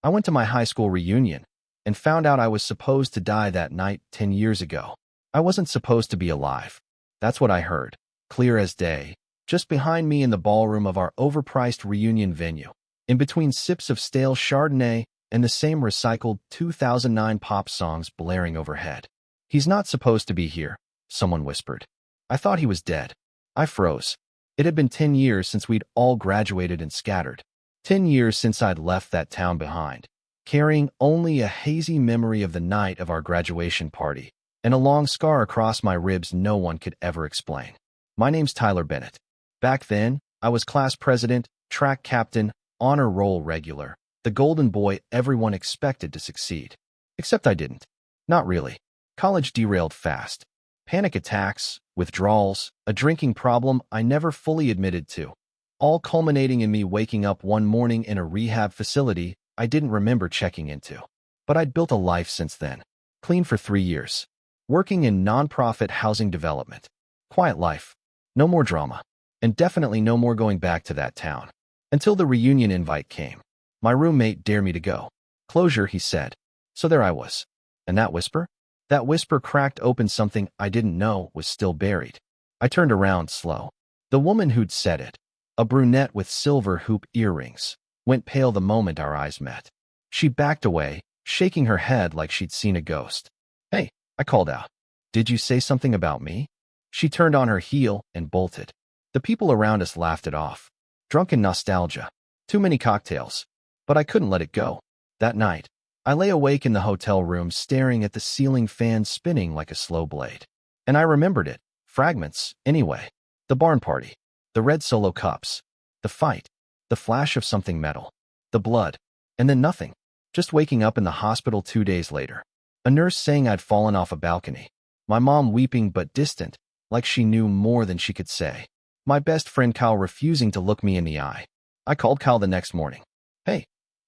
I went to my high school reunion and found out I was supposed to die that night 10 years ago. I wasn't supposed to be alive. That's what I heard, clear as day, just behind me in the ballroom of our overpriced reunion venue, in between sips of stale Chardonnay and the same recycled 2009 pop songs blaring overhead. "He's not supposed to be here," someone whispered. I thought he was dead. I froze. It had been 10 years since we'd all graduated and scattered. 10 years since I'd left that town behind, carrying only a hazy memory of the night of our graduation party, and a long scar across my ribs no one could ever explain. My name's Tyler Bennett. Back then, I was class president, track captain, honor roll regular, the golden boy everyone expected to succeed. Except I didn't. Not really. College derailed fast. Panic attacks, withdrawals, a drinking problem I never fully admitted to, all culminating in me waking up one morning in a rehab facility I didn't remember checking into. But I'd built a life since then. Clean for 3 years. Working in nonprofit housing development. Quiet life. No more drama. And definitely no more going back to that town. Until the reunion invite came. My roommate dared me to go. "Closure," he said. So there I was. And that whisper? That whisper cracked open something I didn't know was still buried. I turned around slow. The woman who'd said it, a brunette with silver hoop earrings, went pale the moment our eyes met. She backed away, shaking her head like she'd seen a ghost. "Hey," I called out. "Did you say something about me?" She turned on her heel and bolted. The people around us laughed it off. Drunken nostalgia. Too many cocktails. But I couldn't let it go. That night, I lay awake in the hotel room staring at the ceiling fan spinning like a slow blade. And I remembered it. Fragments, anyway. The barn party. The red Solo cups. The fight. The flash of something metal. The blood. And then nothing. Just waking up in the hospital 2 days later. A nurse saying I'd fallen off a balcony. My mom weeping but distant, like she knew more than she could say. My best friend Kyle refusing to look me in the eye. I called Kyle the next morning. "Hey,"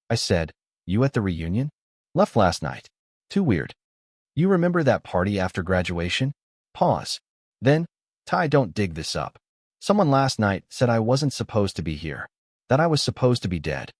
I said, "you at the reunion?" "Left last night. Too weird." "You remember that party after graduation?" Pause. Then, "Ty, don't dig this up. Someone last night said I wasn't supposed to be here. That I was supposed to be dead."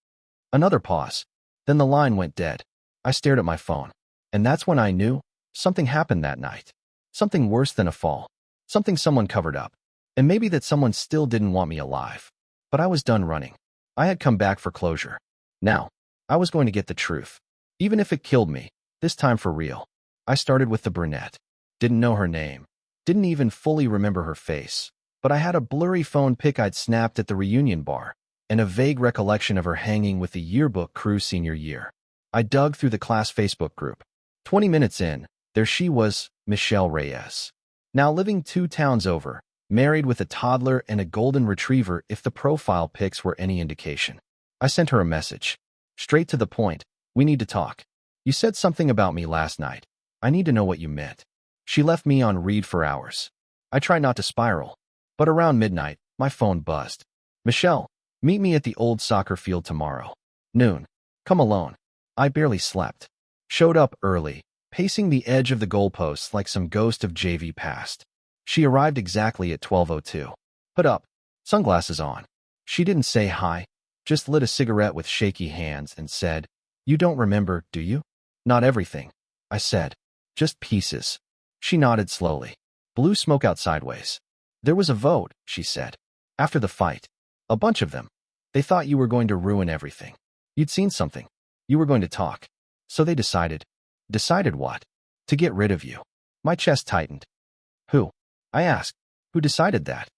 Another pause. Then the line went dead. I stared at my phone. And that's when I knew something happened that night. Something worse than a fall. Something someone covered up. And maybe that someone still didn't want me alive. But I was done running. I had come back for closure. Now, I was going to get the truth. Even if it killed me, this time for real. I started with the brunette. Didn't know her name. Didn't even fully remember her face. But I had a blurry phone pic I'd snapped at the reunion bar, and a vague recollection of her hanging with the yearbook crew senior year. I dug through the class Facebook group. 20 minutes in, there she was, Michelle Reyes. Now living 2 towns over, married with a toddler and a golden retriever if the profile pics were any indication. I sent her a message. Straight to the point. "We need to talk. You said something about me last night. I need to know what you meant." She left me on read for hours. I tried not to spiral. But around midnight, my phone buzzed. "Michelle, meet me at the old soccer field tomorrow. Noon. Come alone." I barely slept. Showed up early, pacing the edge of the goalposts like some ghost of JV past. She arrived exactly at 12:02. Put up, sunglasses on. She didn't say hi, just lit a cigarette with shaky hands and said, "You don't remember, do you?" "Not everything," I said. "Just pieces." She nodded slowly. "Blue smoke out sideways. There was a vote," she said. "After the fight. A bunch of them. They thought you were going to ruin everything. You'd seen something. You were going to talk. So they decided." "Decided what?" "To get rid of you." My chest tightened. "Who?" I asked. "Who decided that?"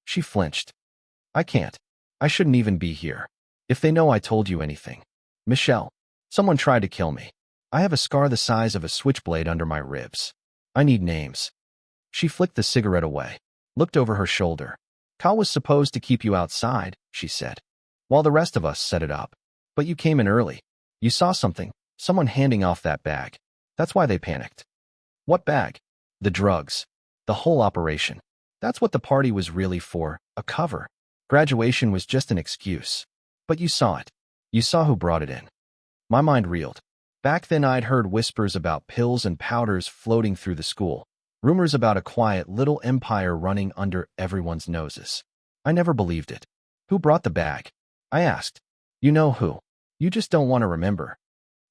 She flinched. "I can't. I shouldn't even be here. If they know I told you anything." "Michelle, someone tried to kill me. I have a scar the size of a switchblade under my ribs. I need names." She flicked the cigarette away, looked over her shoulder. "Kyle was supposed to keep you outside," she said, "while the rest of us set it up. But you came in early. You saw something, someone handing off that bag. That's why they panicked." "What bag?" "The drugs. The whole operation. That's what the party was really for, a cover. Graduation was just an excuse. But you saw it. You saw who brought it in." My mind reeled. Back then I'd heard whispers about pills and powders floating through the school. Rumors about a quiet little empire running under everyone's noses. I never believed it. "Who brought the bag?" I asked. "You know who." You just don't want to remember.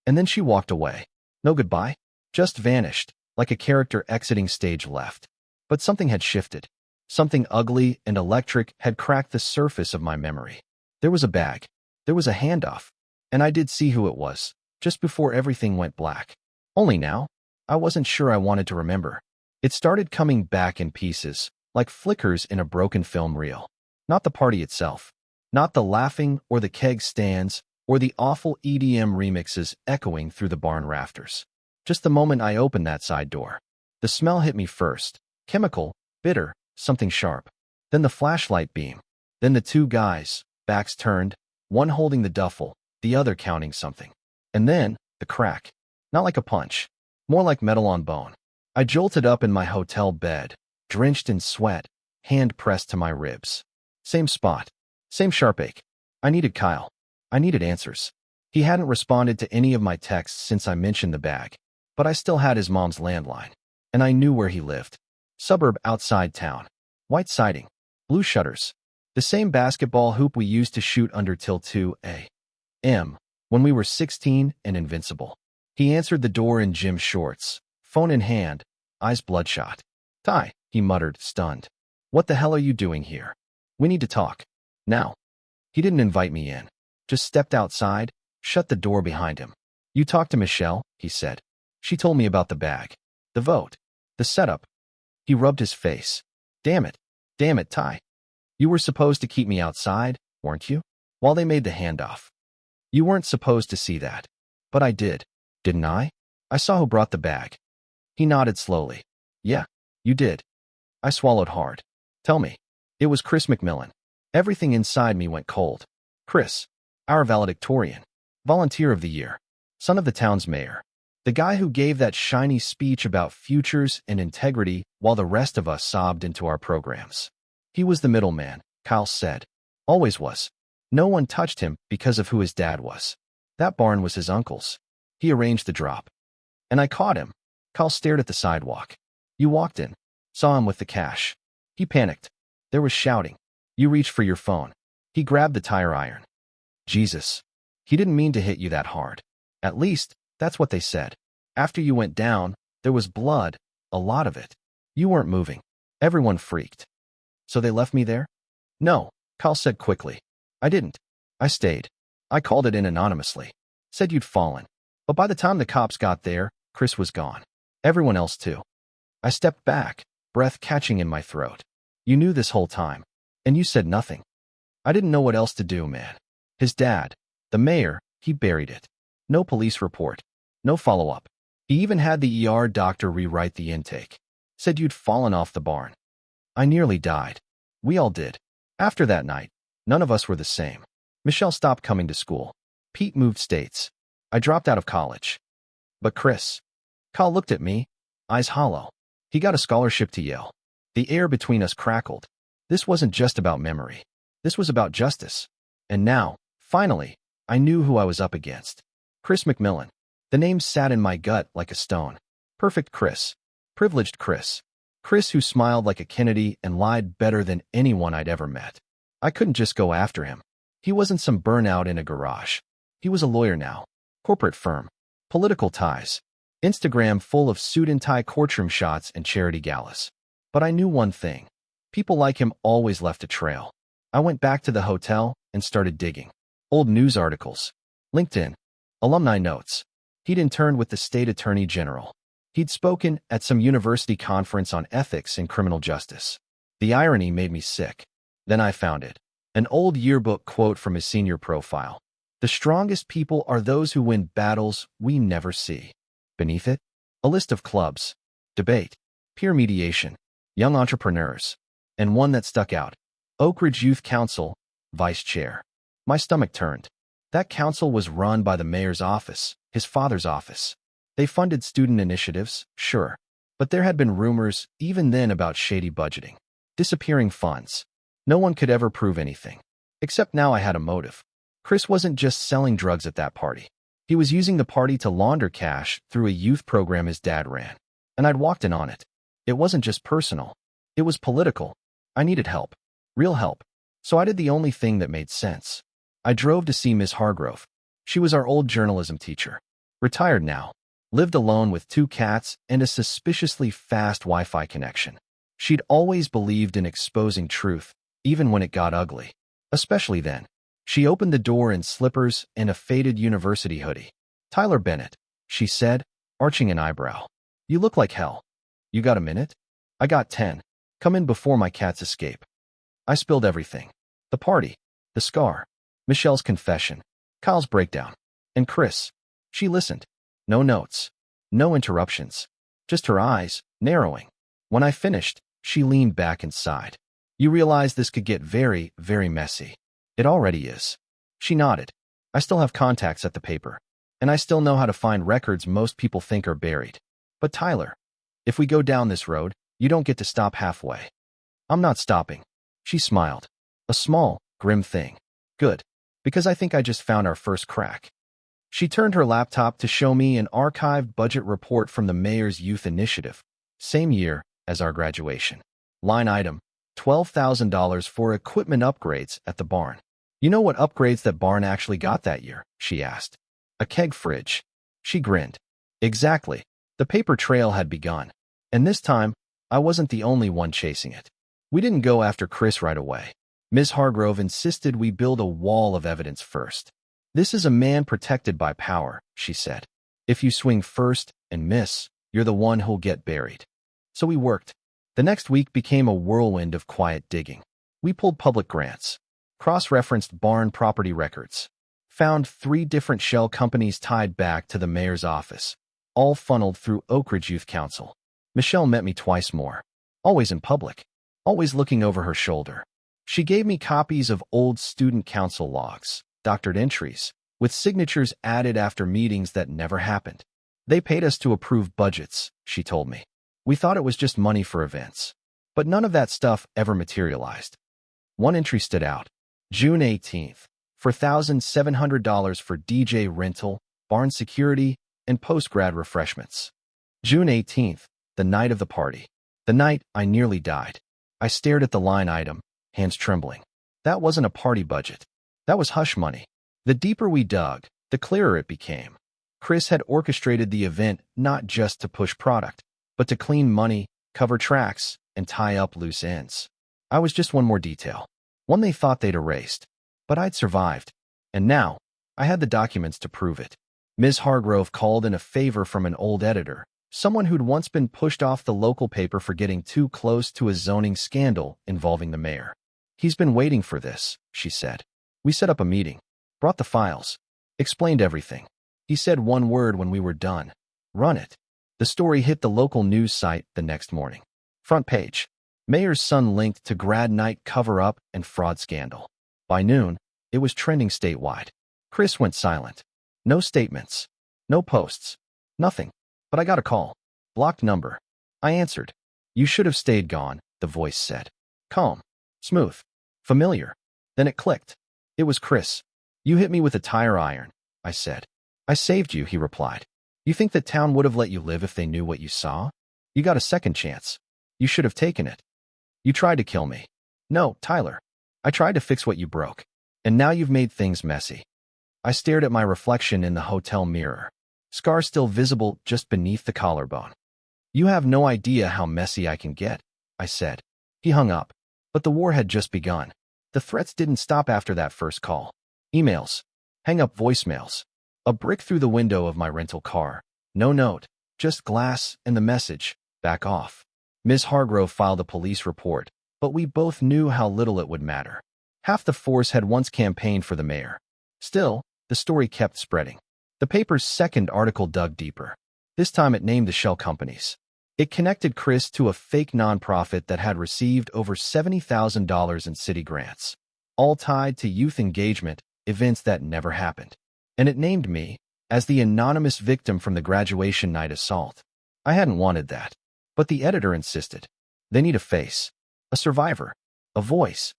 And then she walked away. No goodbye. Just vanished, like a character exiting stage left. But something had shifted. Something ugly and electric had cracked the surface of my memory. There was a bag. There was a handoff. And I did see who it was, just before everything went black. Only now, I wasn't sure I wanted to remember. It started coming back in pieces, like flickers in a broken film reel. Not the party itself. Not the laughing or the keg stands or the awful EDM remixes echoing through the barn rafters. Just the moment I opened that side door. The smell hit me first. Chemical, bitter, something sharp. Then the flashlight beam. Then the two guys, backs turned, one holding the duffel, the other counting something. And then, the crack. Not like a punch. More like metal on bone. I jolted up in my hotel bed, drenched in sweat, hand pressed to my ribs. Same spot. Same sharp ache. I needed Kyle. I needed answers. He hadn't responded to any of my texts since I mentioned the bag, but I still had his mom's landline, and I knew where he lived. Suburb outside town. White siding. Blue shutters. The same basketball hoop we used to shoot under till 2 a.m. when we were 16 and invincible. He answered the door in gym shorts, phone in hand, eyes bloodshot. "Ty," he muttered, stunned. "What the hell are you doing here? We need to talk. Now." He didn't invite me in. Just stepped outside, shut the door behind him. "You talked to Michelle," he said. "She told me about the bag. The vote. The setup." He rubbed his face. Damn it, Ty. You were supposed to keep me outside, weren't you? While they made the handoff. You weren't supposed to see that. But I did, didn't I? I saw who brought the bag." He nodded slowly. "Yeah, you did." I swallowed hard. "Tell me." It was Chris McMillan. Everything inside me went cold. Chris, our valedictorian, volunteer of the year, son of the town's mayor, the guy who gave that shiny speech about futures and integrity while the rest of us sobbed into our programs. He was the middleman, Kyle said. Always was. No one touched him because of who his dad was. That barn was his uncle's. He arranged the drop. And I caught him. Kyle stared at the sidewalk. You walked in. Saw him with the cash. He panicked. There was shouting. You reached for your phone. He grabbed the tire iron. Jesus. He didn't mean to hit you that hard. At least, that's what they said. After you went down, there was blood, a lot of it. You weren't moving. Everyone freaked. So they left me there? No, Kyle said quickly. I didn't. I stayed. I called it in anonymously. Said you'd fallen. But by the time the cops got there, Chris was gone. Everyone else too. I stepped back, breath catching in my throat. You knew this whole time. And you said nothing. I didn't know what else to do, man. His dad, the mayor, he buried it. No police report. No follow-up. He even had the ER doctor rewrite the intake. Said you'd fallen off the barn. I nearly died. We all did. After that night, none of us were the same. Michelle stopped coming to school. Pete moved states. I dropped out of college. But Chris. Kyle looked at me, eyes hollow. He got a scholarship to Yale. The air between us crackled. This wasn't just about memory. This was about justice. And now, finally, I knew who I was up against. Chris McMillan. The name sat in my gut like a stone. Perfect Chris. Privileged Chris. Chris who smiled like a Kennedy and lied better than anyone I'd ever met. I couldn't just go after him. He wasn't some burnout in a garage. He was a lawyer now. Corporate firm. Political ties. Instagram full of suit and tie courtroom shots and charity galas. But I knew one thing. People like him always left a trail. I went back to the hotel and started digging. Old news articles. LinkedIn. Alumni notes. He'd interned with the state attorney general. He'd spoken at some university conference on ethics and criminal justice. The irony made me sick. Then I found it. An old yearbook quote from his senior profile. The strongest people are those who win battles we never see. Beneath it, a list of clubs, debate, peer mediation, young entrepreneurs, and one that stuck out. Oak Ridge Youth Council, vice chair. My stomach turned. That council was run by the mayor's office, his father's office. They funded student initiatives, sure, but there had been rumors even then about shady budgeting, disappearing funds. No one could ever prove anything. Except now I had a motive. Chris wasn't just selling drugs at that party. He was using the party to launder cash through a youth program his dad ran. And I'd walked in on it. It wasn't just personal. It was political. I needed help. Real help. So I did the only thing that made sense. I drove to see Miss Hargrove. She was our old journalism teacher. Retired now. Lived alone with 2 cats and a suspiciously fast Wi-Fi connection. She'd always believed in exposing truth, even when it got ugly. Especially then. She opened the door in slippers and a faded university hoodie. "Tyler Bennett," she said, arching an eyebrow. "You look like hell. You got a minute?" "I got 10. Come in before my cats escape." I spilled everything. The party, the scar, Michelle's confession, Kyle's breakdown, and Chris. She listened. No notes. No interruptions. Just her eyes, narrowing. When I finished, she leaned back and sighed. "You realize this could get very, very messy." "It already is." She nodded. "I still have contacts at the paper, and I still know how to find records most people think are buried. But Tyler, if we go down this road, you don't get to stop halfway." "I'm not stopping." She smiled. A small, grim thing. "Good. Because I think I just found our first crack." She turned her laptop to show me an archived budget report from the mayor's youth initiative. Same year as our graduation. Line item, $12,000 for equipment upgrades at the barn. "You know what upgrades that barn actually got that year?" she asked. "A keg fridge." She grinned. Exactly. The paper trail had begun. And this time, I wasn't the only one chasing it. We didn't go after Chris right away. Ms. Hargrove insisted we build a wall of evidence first. "This is a man protected by power," she said. "If you swing first and miss, you're the one who'll get buried." So we worked. The next week became a whirlwind of quiet digging. We pulled public grants, cross-referenced barn property records, found 3 different shell companies tied back to the mayor's office, all funneled through Oak Ridge Youth Council. Michelle met me twice more, always in public, always looking over her shoulder. She gave me copies of old student council logs, doctored entries, with signatures added after meetings that never happened. "They paid us to approve budgets," she told me. "We thought it was just money for events. But none of that stuff ever materialized." One entry stood out. June 18th, $4,700 for DJ rental, barn security, and post-grad refreshments. June 18th, the night of the party. The night I nearly died. I stared at the line item, hands trembling. That wasn't a party budget. That was hush money. The deeper we dug, the clearer it became. Chris had orchestrated the event not just to push product, but to clean money, cover tracks, and tie up loose ends. I was just one more detail. One they thought they'd erased. But I'd survived. And now, I had the documents to prove it. Ms. Hargrove called in a favor from an old editor, someone who'd once been pushed off the local paper for getting too close to a zoning scandal involving the mayor. "He's been waiting for this," she said. We set up a meeting, brought the files, explained everything. He said one word when we were done: "Run it." The story hit the local news site the next morning. Front page. Mayor's son linked to grad night cover-up and fraud scandal. By noon, it was trending statewide. Chris went silent. No statements. No posts. Nothing. But I got a call. Blocked number. I answered. "You should have stayed gone," the voice said. Calm. Smooth. Familiar. Then it clicked. It was Chris. "You hit me with a tire iron," I said. "I saved you," he replied. "You think that town would have let you live if they knew what you saw? You got a second chance. You should have taken it. You tried to kill me." "No, Tyler. I tried to fix what you broke. And now you've made things messy." I stared at my reflection in the hotel mirror. Scar still visible just beneath the collarbone. "You have no idea how messy I can get," I said. He hung up. But the war had just begun. The threats didn't stop after that first call. Emails. Hang-up voicemails. A brick through the window of my rental car. No note. Just glass and the message: "Back off." Ms. Hargrove filed a police report, but we both knew how little it would matter. Half the force had once campaigned for the mayor. Still, the story kept spreading. The paper's second article dug deeper. This time it named the shell companies. It connected Chris to a fake nonprofit that had received over $70,000 in city grants, all tied to youth engagement, events that never happened. And it named me as the anonymous victim from the graduation night assault. I hadn't wanted that. But the editor insisted. They need a face, a survivor, a voice.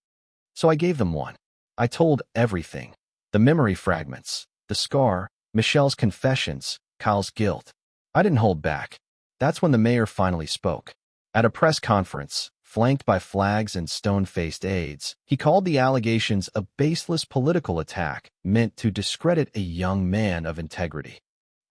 So I gave them one. I told everything. The memory fragments, the scar, Michelle's confessions, Kyle's guilt. I didn't hold back. That's when the mayor finally spoke. At a press conference, flanked by flags and stone-faced aides. He called the allegations a baseless political attack meant to discredit a young man of integrity.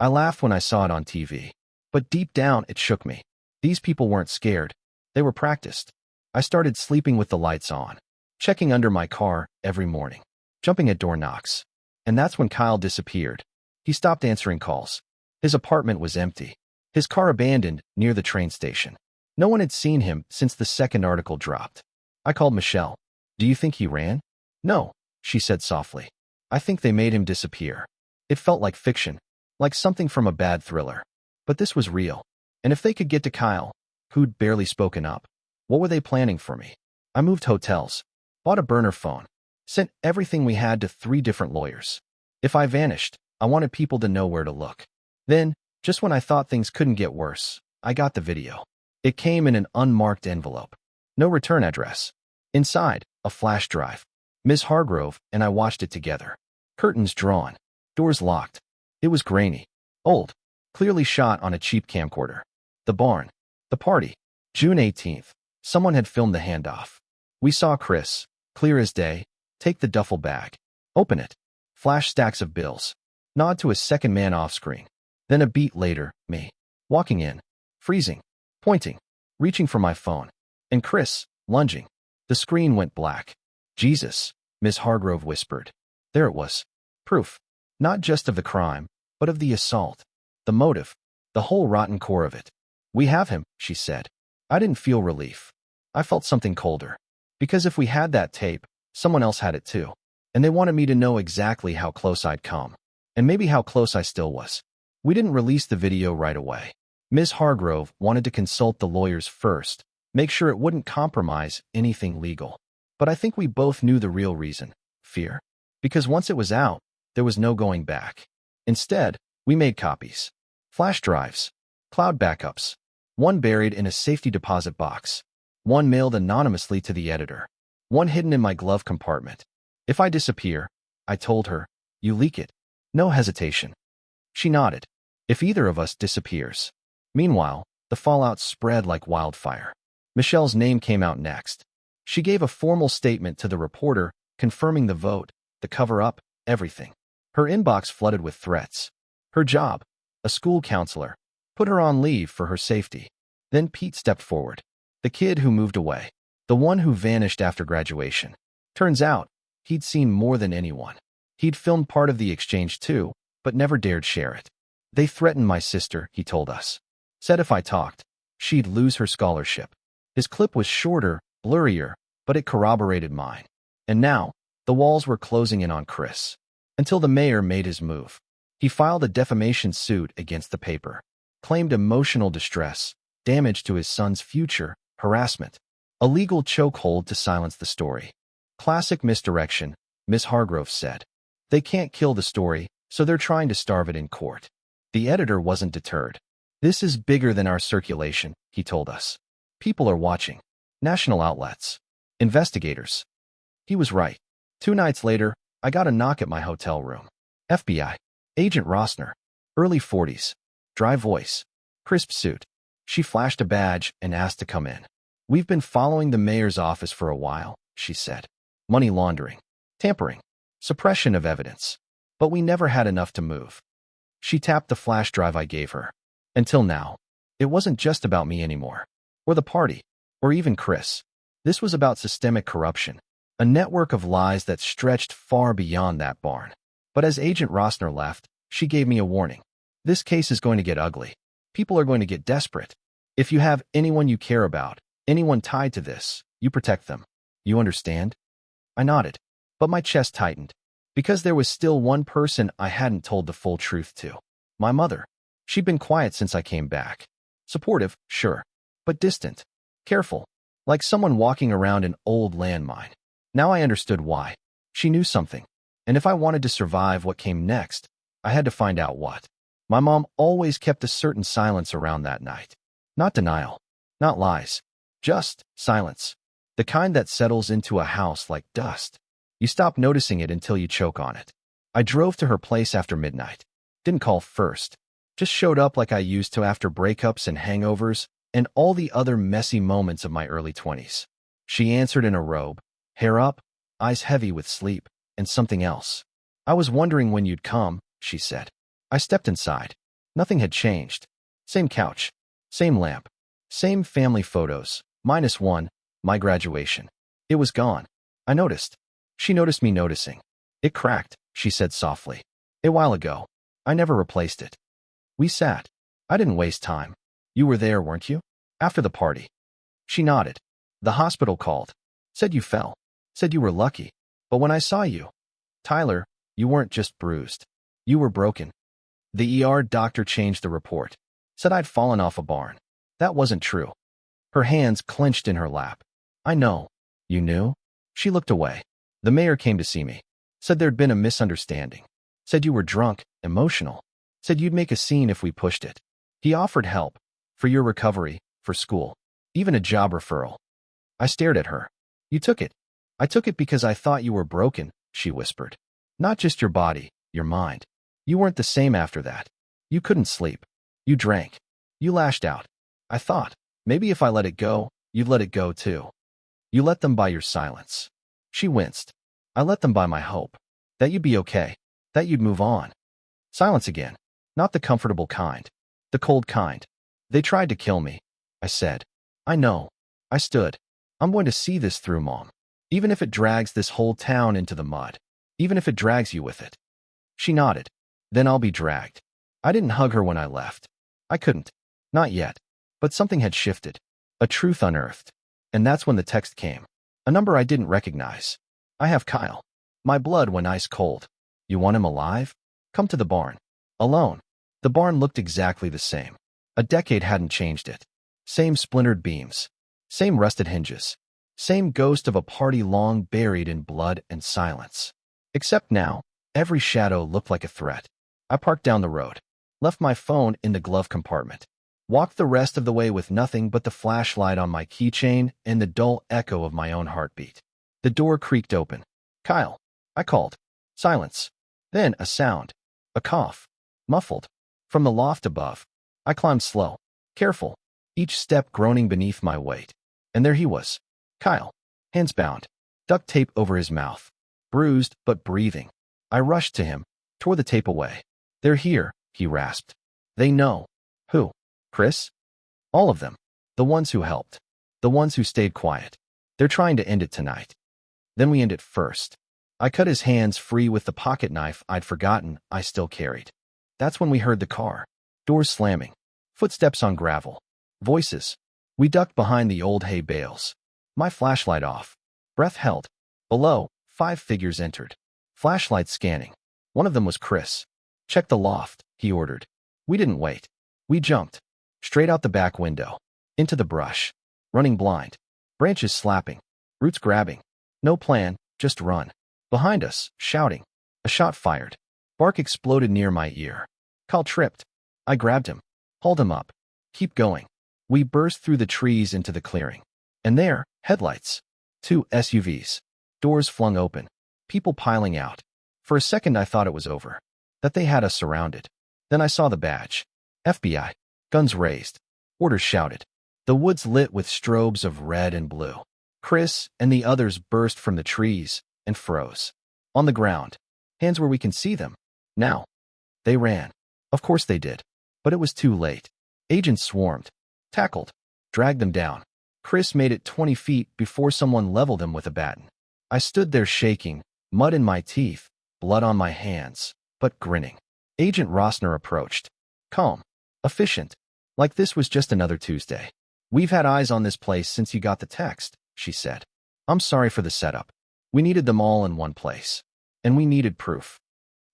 I laughed when I saw it on TV, but deep down it shook me. These people weren't scared. They were practiced. I started sleeping with the lights on, checking under my car every morning, jumping at door knocks. And that's when Kyle disappeared. He stopped answering calls. His apartment was empty, his car abandoned near the train station. No one had seen him since the second article dropped. I called Michelle. "Do you think he ran?" "No," she said softly. "I think they made him disappear." It felt like fiction, like something from a bad thriller. But this was real. And if they could get to Kyle, who'd barely spoken up, what were they planning for me? I moved hotels, bought a burner phone, sent everything we had to 3 different lawyers. If I vanished, I wanted people to know where to look. Then, just when I thought things couldn't get worse, I got the video. It came in an unmarked envelope. No return address. Inside, a flash drive. Ms. Hargrove and I watched it together. Curtains drawn. Doors locked. It was grainy. Old. Clearly shot on a cheap camcorder. The barn. The party. June 18th. Someone had filmed the handoff. We saw Chris, clear as day, take the duffel bag. Open it. Flash stacks of bills. Nod to a second man off screen. Then a beat later, me. Walking in. Freezing. Pointing. Reaching for my phone. And Chris, lunging. The screen went black. "Jesus," Ms. Hargrove whispered. There it was. Proof. Not just of the crime, but of the assault. The motive. The whole rotten core of it. "We have him," she said. I didn't feel relief. I felt something colder. Because if we had that tape, someone else had it too. And they wanted me to know exactly how close I'd come. And maybe how close I still was. We didn't release the video right away. Ms. Hargrove wanted to consult the lawyers first, make sure it wouldn't compromise anything legal. But I think we both knew the real reason. Fear. Because once it was out, there was no going back. Instead, we made copies. Flash drives. Cloud backups. One buried in a safety deposit box. One mailed anonymously to the editor. One hidden in my glove compartment. If I disappear, I told her, you leak it. No hesitation. She nodded. If either of us disappears. Meanwhile, the fallout spread like wildfire. Michelle's name came out next. She gave a formal statement to the reporter, confirming the vote, the cover-up, everything. Her inbox flooded with threats. Her job, a school counselor, put her on leave for her safety. Then Pete stepped forward. The kid who moved away. The one who vanished after graduation. Turns out, he'd seen more than anyone. He'd filmed part of the exchange too, but never dared share it. They threatened my sister, he told us. Said if I talked, she'd lose her scholarship. His clip was shorter, blurrier, but it corroborated mine. And now, the walls were closing in on Chris. Until the mayor made his move. He filed a defamation suit against the paper. Claimed emotional distress, damage to his son's future, harassment. A legal chokehold to silence the story. Classic misdirection, Ms. Hargrove said. They can't kill the story, so they're trying to starve it in court. The editor wasn't deterred. This is bigger than our circulation, he told us. People are watching. National outlets. Investigators. He was right. 2 nights later, I got a knock at my hotel room. FBI. Agent Rossner. Early 40s. Dry voice. Crisp suit. She flashed a badge and asked to come in. We've been following the mayor's office for a while, she said. Money laundering. Tampering. Suppression of evidence. But we never had enough to move. She tapped the flash drive I gave her. Until now. It wasn't just about me anymore. Or the party. Or even Chris. This was about systemic corruption. A network of lies that stretched far beyond that barn. But as Agent Rossner left, she gave me a warning. This case is going to get ugly. People are going to get desperate. If you have anyone you care about, anyone tied to this, you protect them. You understand? I nodded. But my chest tightened. Because there was still one person I hadn't told the full truth to. My mother. She'd been quiet since I came back. Supportive, sure. But distant. Careful. Like someone walking around an old landmine. Now I understood why. She knew something. And if I wanted to survive what came next, I had to find out what. My mom always kept a certain silence around that night. Not denial. Not lies. Just silence. The kind that settles into a house like dust. You stop noticing it until you choke on it. I drove to her place after midnight. Didn't call first. Just showed up like I used to after breakups and hangovers, and all the other messy moments of my early 20s. She answered in a robe, hair up, eyes heavy with sleep, and something else. I was wondering when you'd come, she said. I stepped inside. Nothing had changed. Same couch, same lamp, same family photos, minus one, my graduation. It was gone. I noticed. She noticed me noticing. It cracked, she said softly. A while ago. I never replaced it. We sat. I didn't waste time. You were there, weren't you? After the party. She nodded. The hospital called. Said you fell. Said you were lucky. But when I saw you, Tyler, you weren't just bruised. You were broken. The ER doctor changed the report. Said I'd fallen off a barn. That wasn't true. Her hands clenched in her lap. I know. You knew? She looked away. The mayor came to see me. Said there'd been a misunderstanding. Said you were drunk, emotional. Said you'd make a scene if we pushed it. He offered help. For your recovery, for school. Even a job referral. I stared at her. You took it. I took it because I thought you were broken, she whispered. Not just your body, your mind. You weren't the same after that. You couldn't sleep. You drank. You lashed out. I thought, maybe if I let it go, you'd let it go too. You let them by your silence. She winced. I let them by my hope. That you'd be okay. That you'd move on. Silence again. Not the comfortable kind. The cold kind. They tried to kill me. I said. I know. I stood. I'm going to see this through, Mom. Even if it drags this whole town into the mud. Even if it drags you with it. She nodded. Then I'll be dragged. I didn't hug her when I left. I couldn't. Not yet. But something had shifted. A truth unearthed. And that's when the text came. A number I didn't recognize. I have Kyle. My blood went ice cold. You want him alive? Come to the barn. Alone. The barn looked exactly the same. A decade hadn't changed it. Same splintered beams. Same rusted hinges. Same ghost of a party long buried in blood and silence. Except now, every shadow looked like a threat. I parked down the road. Left my phone in the glove compartment. Walked the rest of the way with nothing but the flashlight on my keychain and the dull echo of my own heartbeat. The door creaked open. Kyle. I called. Silence. Then a sound. A cough. Muffled. From the loft above. I climbed slow. Careful. Each step groaning beneath my weight. And there he was. Kyle. Hands bound. Duct tape over his mouth. Bruised, but breathing. I rushed to him. Tore the tape away. They're here, he rasped. They know. Who? Chris? All of them. The ones who helped. The ones who stayed quiet. They're trying to end it tonight. Then we end it first. I cut his hands free with the pocket knife I'd forgotten I still carried. That's when we heard the car. Doors slamming. Footsteps on gravel. Voices. We ducked behind the old hay bales. My flashlight off. Breath held. Below, 5 figures entered. Flashlight scanning. One of them was Chris. Check the loft, he ordered. We didn't wait. We jumped. Straight out the back window. Into the brush. Running blind. Branches slapping. Roots grabbing. No plan, just run. Behind us, shouting. A shot fired. Bark exploded near my ear. Kyle tripped. I grabbed him. Hauled him up. Keep going. We burst through the trees into the clearing. And there, headlights. 2 SUVs. Doors flung open. People piling out. For a second I thought it was over. That they had us surrounded. Then I saw the badge. FBI. Guns raised. Orders shouted. The woods lit with strobes of red and blue. Chris and the others burst from the trees and froze. On the ground. Hands where we can see them. Now. They ran. Of course they did. But it was too late. Agents swarmed. Tackled. Dragged them down. Chris made it 20 feet before someone leveled him with a baton. I stood there shaking, mud in my teeth, blood on my hands, but grinning. Agent Rossner approached. Calm. Efficient. Like this was just another Tuesday. We've had eyes on this place since you got the text, she said. I'm sorry for the setup. We needed them all in one place. And we needed proof.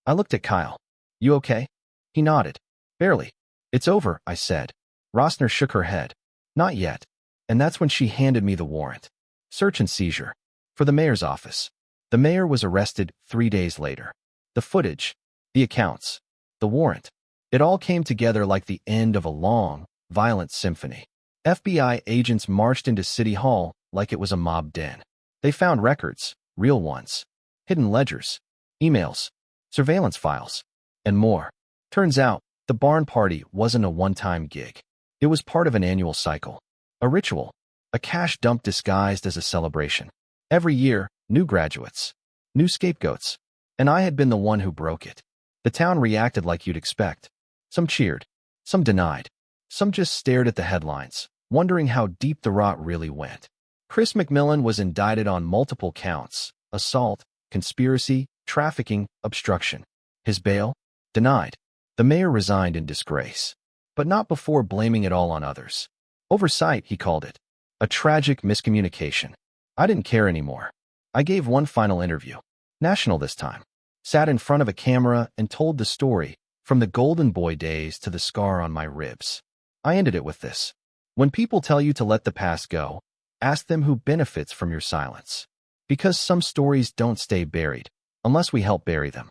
I looked at Kyle. You okay? He nodded. Barely. It's over, I said. Rossner shook her head. Not yet. And that's when she handed me the warrant. Search and seizure. For the mayor's office. The mayor was arrested 3 days later. The footage. The accounts. The warrant. It all came together like the end of a long, violent symphony. FBI agents marched into City Hall like it was a mob den. They found records, real ones. Hidden ledgers. Emails. Surveillance files. And more. Turns out, the barn party wasn't a one-time gig. It was part of an annual cycle, a ritual, a cash dump disguised as a celebration. Every year, new graduates, new scapegoats, and I had been the one who broke it. The town reacted like you'd expect. Some cheered, some denied, some just stared at the headlines, wondering how deep the rot really went. Chris McMillan was indicted on multiple counts: assault, conspiracy, trafficking, obstruction. His bail? Denied. The mayor resigned in disgrace, but not before blaming it all on others. Oversight, he called it. A tragic miscommunication. I didn't care anymore. I gave one final interview, national this time, sat in front of a camera and told the story, from the Golden Boy days to the scar on my ribs. I ended it with this: when people tell you to let the past go, ask them who benefits from your silence. Because some stories don't stay buried, unless we help bury them.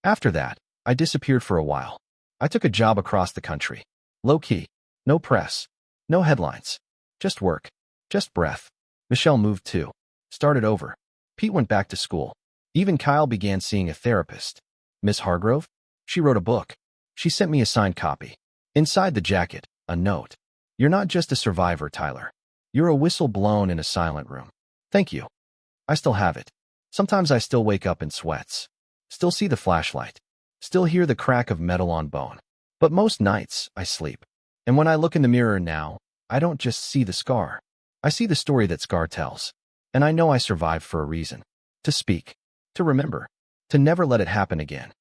After that, I disappeared for a while. I took a job across the country. Low-key. No press. No headlines. Just work. Just breath. Michelle moved too. Started over. Pete went back to school. Even Kyle began seeing a therapist. Miss Hargrove? She wrote a book. She sent me a signed copy. Inside the jacket, a note. You're not just a survivor, Tyler. You're a whistle blown in a silent room. Thank you. I still have it. Sometimes I still wake up in sweats. Still see the flashlight. Still hear the crack of metal on bone. But most nights, I sleep. And when I look in the mirror now, I don't just see the scar. I see the story that scar tells. And I know I survived for a reason. To speak. To remember. To never let it happen again.